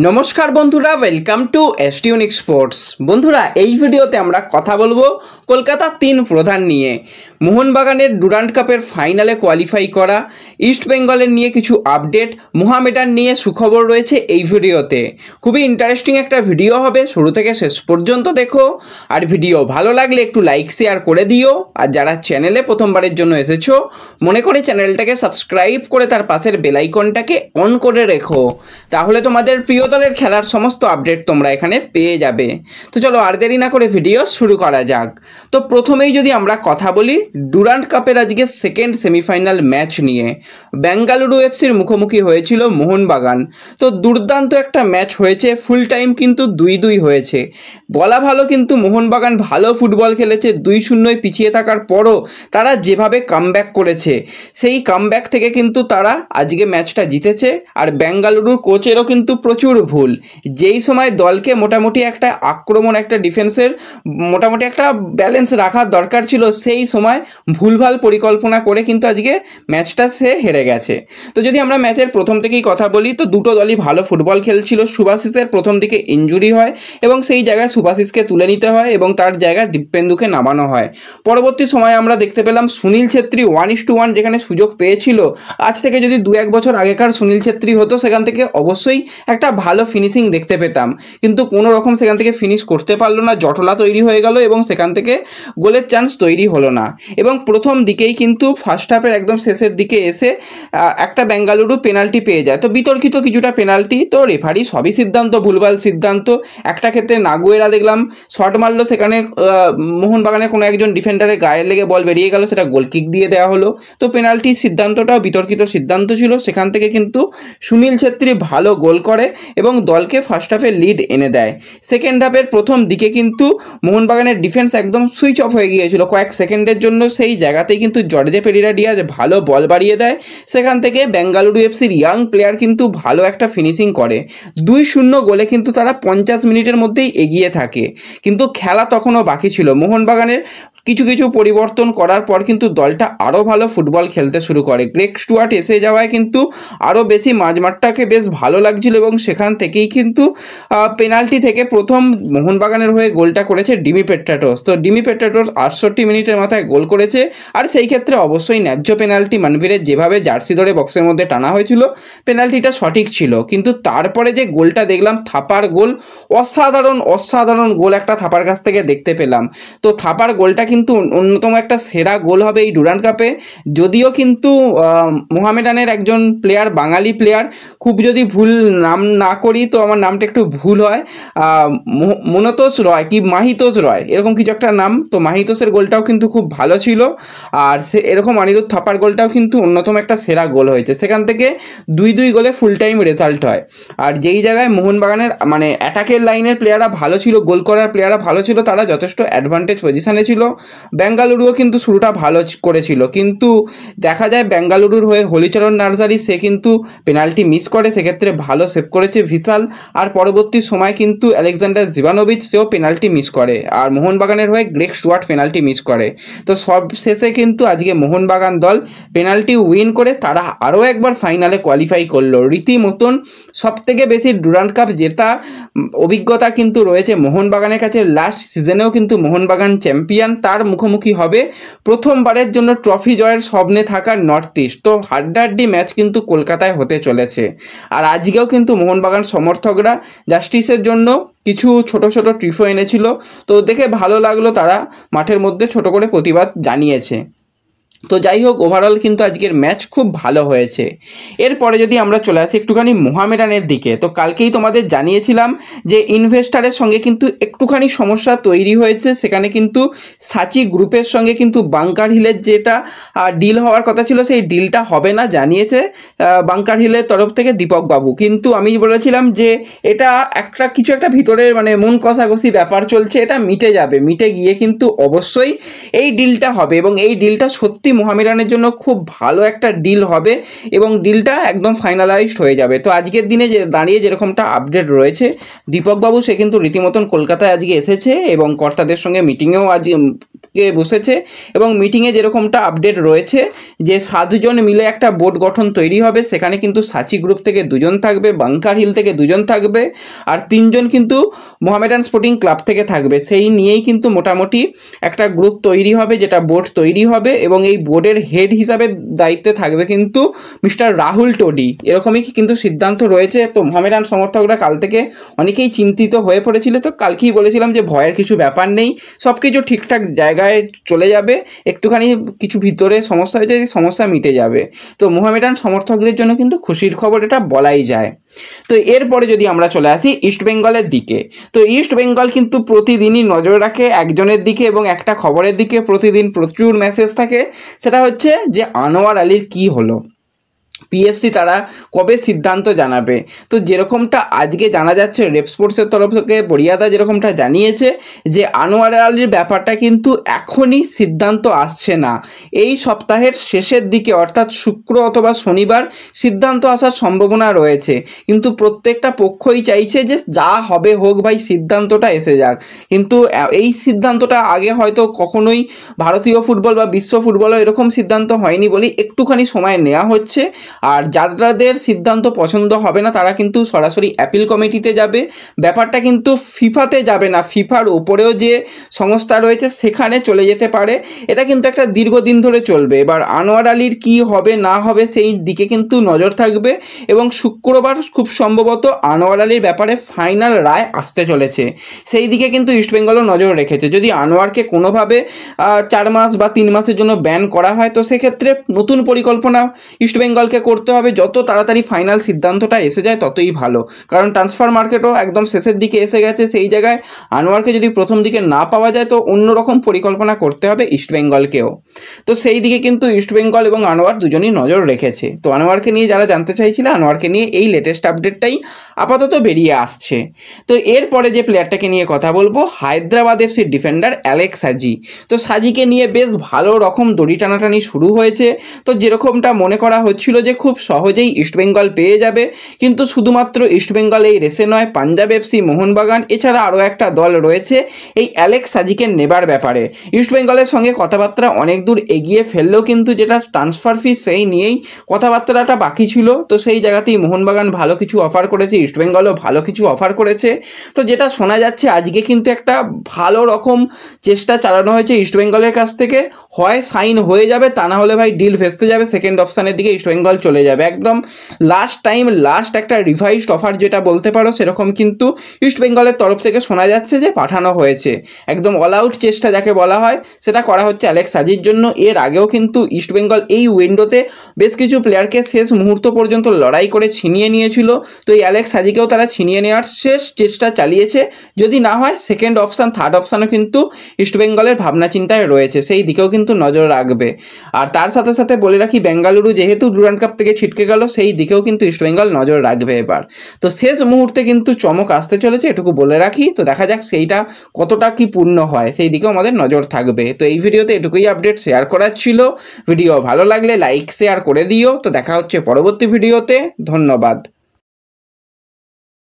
নমস্কার বন্ধুরা, welcome to এসটিউনিক sports. বন্ধুরা, এই ভিডিওতে আমরা কথা বলবো কলকাতার তিন প্রধান নিয়ে। মোহনবাগানের ডুরান্ড কাপের ফাইনালে কোয়ালিফাই করা, ইস্ট বেঙ্গলের নিয়ে কিছু আপডেট, মোহামেডান নিয়ে সুখবর রয়েছে এই ভিডিওতে। খুবই ইন্টারেস্টিং একটা ভিডিও হবে, শুরু থেকে শেষ পর্যন্ত দেখো। আর ভিডিও ভালো লাগলে একটু লাইক শেয়ার করে দিও। আর যারা চ্যানেলে প্রথমবারের জন্য এসেছো, মনে করে চ্যানেলটাকে সাবস্ক্রাইব করে তার পাশের বেল আইকনটাকে অন করে রেখো, তাহলে তোমাদের প্রিয় দলের খেলার সমস্ত আপডেট তোমরা এখানে পেয়ে যাবে। তো চলো আর দেরি না করে ভিডিও শুরু করা যাক। তো প্রথমেই যদি আমরা কথা বলি ডুরান্ড কাপের আজকে সেকেন্ড সেমিফাইনাল ম্যাচ নিয়ে, বেঙ্গালুরু এফসির মুখোমুখি হয়েছিল মোহনবাগান। তো দুর্দান্ত একটা ম্যাচ হয়েছে, ফুল টাইম কিন্তু 2-2 হয়েছে। বলা ভালো, কিন্তু মোহনবাগান ভালো ফুটবল খেলেছে। 2-0 পিছিয়ে থাকার পরও তারা যেভাবে কামব্যাক করেছে, সেই কামব্যাক থেকে কিন্তু তারা আজকে ম্যাচটা জিতেছে। আর বেঙ্গালুরুর কোচেরও কিন্তু প্রচুর ভুল। যেই সময় দলকে মোটামুটি একটা আক্রমণ, একটা ডিফেন্সের মোটামুটি একটা ব্যালেন্স রাখার দরকার ছিল, সেই সময় ভুলভাল পরিকল্পনা করে কিন্তু আজকে ম্যাচটা সে হেরে গেছে। তো যদি আমরা ম্যাচের প্রথম থেকেই কথা বলি, তো দুটো দলই ভালো ফুটবল খেলছিল। সুভাশিসের প্রথম দিকে ইনজুরি হয় এবং সেই জায়গায় সুভাশিসকে তুলে নিতে হয় এবং তার জায়গায় দীপেন্দুকে নামানো হয়। পরবর্তী সময়ে আমরা দেখতে পেলাম সুনীল ছেত্রী 1:1 যেখানে সুযোগ পেয়েছিল। আজ থেকে যদি 2-1 বছর আগেকার সুনীল ছেত্রী হতো, সেখান থেকে অবশ্যই একটা ভালো ফিনিশিং দেখতে পেতাম, কিন্তু কোনো রকম সেখান থেকে ফিনিশ করতে পারলো না। জটলা তৈরি হয়ে গেল এবং সেখান থেকে গোলের চান্স তৈরি হলো না। এবং প্রথম দিকেই কিন্তু ফার্স্ট হাফের একদম শেষের দিকে এসে একটা বেঙ্গালুরু পেনাল্টি পেয়ে যায়। তো বিতর্কিত কিছুটা পেনাল্টি, তো রেফারি সবই সিদ্ধান্ত ভুলভাল সিদ্ধান্ত। একটা ক্ষেত্রে নাগুয়েরা দেখলাম শট মারলো, সেখানে মোহনবাগানের কোনো একজন ডিফেন্ডারের গায়ে লেগে বল বেরিয়ে গেল, সেটা গোল কিক দিয়ে দেওয়া হলো। তো পেনাল্টির সিদ্ধান্তটাও বিতর্কিত সিদ্ধান্ত ছিল। সেখান থেকে কিন্তু সুনীল ছেত্রী ভালো গোল করে এবং দলকে ফার্স্ট হাফে লিড এনে দেয়। সেকেন্ড হাফের প্রথম দিকে কিন্তু মোহনবাগানের ডিফেন্স একদম সুইচ অফ হয়ে গিয়েছিল কয়েক সেকেন্ডের জন্য। সেই জায়গাতেই কিন্তু জর্জে পেরিরা ডিয়াজ ভালো বল বাড়িয়ে দেয়। সেখান থেকে বেঙ্গালুরু এফসির ইয়াং প্লেয়ার কিন্তু ভালো একটা ফিনিশিং করে। 2-0 গোলে কিন্তু তারা 50 মিনিটের মধ্যেই এগিয়ে থাকে। কিন্তু খেলা তখনও বাকি ছিল। মোহনবাগানের কিছু কিছু পরিবর্তন করার পর কিন্তু দলটা আরও ভালো ফুটবল খেলতে শুরু করে। গ্রেগ স্টুয়ার্ট এসে যাওয়ায় কিন্তু আরও বেশি মাঝমাঠটাকে বেশ ভালো লাগছিল এবং সেখান থেকেই কিন্তু পেনাল্টি থেকে প্রথম মোহনবাগানের হয়ে গোলটা করেছে ডিমি পেট্রাটোস। তো ডিমি পেট্রাটোস 68 মিনিটের মাথায় গোল করেছে। আর সেই ক্ষেত্রে অবশ্যই ন্যায্য পেনাল্টি, মানভীরের যেভাবে জার্সি ধরে বক্সের মধ্যে টানা হয়েছিল, পেনাল্টিটা সঠিক ছিল। কিন্তু তারপরে যে গোলটা দেখলাম, থাপার গোল, অসাধারণ গোল একটা থাপার কাছ থেকে দেখতে পেলাম। তো থাপার গোলটা কিন্তু অন্যতম একটা সেরা গোল হবে এই ডুরান্ড কাপে। যদিও কিন্তু মোহামেডানের একজন প্লেয়ার, বাঙালি প্লেয়ার, খুব যদি ভুল নাম না করি তো আমার নামটা একটু ভুল হয়, মনতোষ রয় কি মাহিতোষ রয়, এরকম কিছু একটা নাম। তো মাহিতোষের গোলটাও কিন্তু খুব ভালো ছিল। আর সে এরকম অনিরুদ্ধ থাপার গোলটাও কিন্তু অন্যতম একটা সেরা গোল হয়েছে। সেখান থেকে 2-2 গোলে ফুল টাইম রেজাল্ট হয়। আর যেই জায়গায় মোহনবাগানের মানে অ্যাটাকের লাইনের প্লেয়াররা ভালো ছিল, গোল করার প্লেয়াররা ভালো ছিল, তারা যথেষ্ট অ্যাডভান্টেজ পজিশানে ছিল। বেঙ্গালুরুও কিন্তু শুরুটা ভালো করেছিল, কিন্তু দেখা যায় বেঙ্গালুরুর হয়ে হলিচরণ নার্জারি সে কিন্তু পেনাল্টি মিস করে, সেক্ষেত্রে ভালো সেভ করেছে ভিশাল। আর পরবর্তী সময় কিন্তু আলেকজান্ডার জিভানোভিচ সেও পেনাল্টি মিস করে। আর মোহনবাগানের হয়ে গ্রেগ স্টুয়ার্ট পেনাল্টি মিস করে। তো সব শেষে কিন্তু আজকে মোহনবাগান দল পেনাল্টি উইন করে তারা আরও একবার ফাইনালে কোয়ালিফাই করলো। রীতিমতন সবথেকে বেশি ডুরান্ড কাপ জেতা অভিজ্ঞতা কিন্তু রয়েছে মোহনবাগানের কাছে। লাস্ট সিজনেও কিন্তু মোহনবাগান চ্যাম্পিয়ন, তার মুখোমুখি হবে প্রথমবারের জন্য ট্রফি জয়ের স্বপ্নে থাকা নর্থ ইস্ট। তো হাড্ডাহাড্ডি ম্যাচ কিন্তু কলকাতায় হতে চলেছে। আর আজকেও কিন্তু মোহনবাগান সমর্থকরা জাস্টিসের জন্য কিছু ছোট ছোট ট্রিফো এনেছিল। তো দেখে ভালো লাগলো, তারা মাঠের মধ্যে ছোট করে প্রতিবাদ জানিয়েছে। তো যাই হোক, ওভারঅল কিন্তু আজকের ম্যাচ খুব ভালো হয়েছে। এরপরে যদি আমরা চলে আসি একটুখানি মোহামেডানের দিকে, তো কালকেই তোমাদের জানিয়েছিলাম যে ইনভেস্টারের সঙ্গে কিন্তু একটুখানি সমস্যা তৈরি হয়েছে। সেখানে কিন্তু সাচি গ্রুপের সঙ্গে কিন্তু বাংকার হিলের যেটা ডিল হওয়ার কথা ছিল, সেই ডিলটা হবে না জানিয়েছে বাংকার হিলের তরফ থেকে দীপক বাবু। কিন্তু আমি বলেছিলাম যে এটা কিছু একটা ভিতরে মানে মন কষাকষি ব্যাপার চলছে, এটা মিটে যাবে, মিটে গিয়ে কিন্তু অবশ্যই এই ডিলটা হবে এবং এই ডিলটা সত্যি মোহামেডানের জন্য খুব ভালো একটা ডিল হবে এবং ডিলটা একদম ফাইনালাইজড হয়ে যাবে। তো আজকের দিনে যে দাঁড়িয়ে যেরকমটা আপডেট রয়েছে, দীপকবাবু সে কিন্তু রীতিমতন কলকাতায় আজকে এসেছে এবং কর্তাদের সঙ্গে মিটিংয়েও আজ বসেছে এবং মিটিংয়ে যেরকমটা আপডেট রয়েছে যে 7 জন মিলে একটা বোর্ড গঠন তৈরি হবে। সেখানে কিন্তু সাচি গ্রুপ থেকে 2 জন থাকবে, বাংকার হিল থেকে 2 জন থাকবে, আর 3 জন কিন্তু মোহামেডান স্পোর্টিং ক্লাব থেকে থাকবে। সেই নিয়েই কিন্তু মোটামুটি একটা গ্রুপ তৈরি হবে, যেটা বোর্ড তৈরি হবে, এবং এই বোর্ডের হেড হিসাবে দায়িত্বে থাকবে কিন্তু মিস্টার রাহুল টোডি। এরকমই কিন্তু সিদ্ধান্ত রয়েছে। তো মোহামেডান সমর্থকরা কাল থেকে অনেকেই চিন্তিত হয়ে পড়েছিল, তো কালকেই বলেছিলাম যে ভয়ের কিছু ব্যাপার নেই, সব কিছু ঠিকঠাক জায়গায় চলে যাবে, একটুখানি কিছু ভিতরে সমস্যা হয়েছে, সমস্যা মিটে যাবে। তো মোহামেডান সমর্থকদের জন্য কিন্তু খুশির খবর এটা বলাই যায়। তো এরপরে যদি আমরা চলে আসি ইস্ট বেঙ্গলের দিকে, তো ইস্ট বেঙ্গল কিন্তু প্রতিদিনই নজর রাখে একজনের দিকে এবং একটা খবরের দিকে প্রতিদিন প্রচুর মেসেজ থাকে, সেটা হচ্ছে যে আনোয়ার আলীর কি হলো, পিএসসি তারা কবে সিদ্ধান্ত জানাবে। তো যেরকমটা আজকে জানা যাচ্ছে রেপ স্পোর্টসের তরফ থেকে বড়িয়াদা যেরকমটা জানিয়েছে যে আনোয়ার আলীর ব্যাপারটা কিন্তু এখনই সিদ্ধান্ত আসছে না, এই সপ্তাহের শেষের দিকে অর্থাৎ শুক্র অথবা শনিবার সিদ্ধান্ত আসার সম্ভাবনা রয়েছে। কিন্তু প্রত্যেকটা পক্ষই চাইছে যে যা হবে হোক ভাই, সিদ্ধান্তটা এসে যাক। কিন্তু এই সিদ্ধান্তটা আগে হয়তো কখনোই ভারতীয় ফুটবল বা বিশ্ব ফুটবলও এরকম সিদ্ধান্ত হয়নি বলেই একটুখানি সময় নেওয়া হচ্ছে। আর যাদের সিদ্ধান্ত পছন্দ হবে না তারা কিন্তু সরাসরি অ্যাপিল কমিটিতে যাবে, ব্যাপারটা কিন্তু ফিফাতে যাবে না, ফিফার উপরেও যে সংস্থা রয়েছে সেখানে চলে যেতে পারে। এটা কিন্তু একটা দীর্ঘদিন ধরে চলবে। এবার আনোয়ার আলীর কি হবে না হবে সেই দিকে কিন্তু নজর থাকবে, এবং শুক্রবার খুব সম্ভবত আনোয়ার আলীর ব্যাপারে ফাইনাল রায় আসতে চলেছে, সেই দিকে কিন্তু ইস্টবেঙ্গলও নজর রেখেছে। যদি আনোয়ারকে কোনোভাবে 4 মাস বা 3 মাসের জন্য ব্যান করা হয়, তো সেক্ষেত্রে নতুন পরিকল্পনা ইস্টবেঙ্গলকে করতে হবে, যত তাড়াতাড়ি ফাইনাল সিদ্ধান্তটা এসে যায় ততই ভালো। কারণ ট্রান্সফার মার্কেটও একদম শেষের দিকে এসে গেছে, সেই জায়গায় আনোয়ারকে যদি প্রথম দিকে না পাওয়া যায় তো অন্যরকম পরিকল্পনা করতে হবে ইস্টবেঙ্গলকেও। তো সেই দিকে কিন্তু ইস্টবেঙ্গল এবং আনোয়ার দুজনই নজর রেখেছে। তো আনোয়ারকে নিয়ে যারা জানতে চাইছিল, আনোয়ারকে নিয়ে এই লেটেস্ট আপডেটটাই আপাতত বেরিয়ে আসছে। তো এরপরে যে প্লেয়ারটাকে নিয়ে কথা বলবো, হায়দ্রাবাদ এফসির ডিফেন্ডার অ্যালেক্স সাজি। তো সাজিকে নিয়ে বেশ ভালো রকম দড়ি টানাটানি শুরু হয়েছে। তো যেরকমটা মনে করা হচ্ছিল যে খুব সহজেই ইস্টবেঙ্গল পেয়ে যাবে, কিন্তু শুধুমাত্র ইস্টবেঙ্গল এই রেসে নয়, পাঞ্জাব এফসি, মোহনবাগান এছাড়া আরও একটা দল রয়েছে এই অ্যালেক্স সাজিকে নেবার ব্যাপারে। ইস্টবেঙ্গলের সঙ্গে কথাবার্তা অনেক দূর এগিয়ে ফেললেও কিন্তু যেটা ট্রান্সফার ফিস সেই নিয়েই কথাবার্তাটা বাকি ছিল। তো সেই জায়গাতেই মোহনবাগান ভালো কিছু অফার করেছে, ইস্টবেঙ্গলও ভালো কিছু অফার করেছে। তো যেটা শোনা যাচ্ছে আজকে কিন্তু একটা ভালো রকম চেষ্টা চালানো হয়েছে ইস্টবেঙ্গলের কাছ থেকে, হয় সাইন হয়ে যাবে, তা না হলে ভাই ডিল ভেস্তে যাবে, সেকেন্ড অপশানের দিকে ইস্টবেঙ্গল চলে যাবে। একদম লাস্ট একটা রিভাইসড অফার যেটা বলতে পারো সেরকম কিন্তু ইস্টবেঙ্গলের তরফ থেকে শোনা যাচ্ছে যে পাঠানো হয়েছে। একদম অল আউট চেষ্টা যাকে বলা হয় সেটা করা হচ্ছে অ্যালেক্স সাজির জন্য। এর আগেও কিন্তু ইস্টবেঙ্গল এই উইন্ডোতে বেশ কিছু প্লেয়ারকে শেষ মুহূর্ত পর্যন্ত লড়াই করে ছিনিয়ে নিয়েছিল। তো এই অ্যালেক্স সাজিকেও তারা ছিনিয়ে নেওয়ার শেষ চেষ্টা চালিয়েছে। যদি না হয় সেকেন্ড অপশান, থার্ড অপশানও কিন্তু ইস্টবেঙ্গলের ভাবনা চিন্তায় রয়েছে, সেই দিকেও কিন্তু নজর রাখবে। আর তার সাথে সাথে বলে রাখি, বেঙ্গালুরু যেহেতু ডুরান্ড কাপ থেকে ছিটকে গেল, সেই দিকেও কিন্তু ইস্টবেঙ্গল নজর রাখবে এবার। তো শেষ মুহূর্তে কিন্তু চমক আসতে চলেছে, এটুকু বলে রাখি। তো দেখা যাক সেইটা কতটা কি পূর্ণ হয়, সেই দিকেও আমাদের নজর থাকবে। তো এই ভিডিওতে এটুকুই আপডেট শেয়ার করার ছিল। ভিডিও ভালো লাগলে লাইক শেয়ার করে দিও। তো দেখা হচ্ছে পরবর্তী ভিডিওতে, ধন্যবাদ।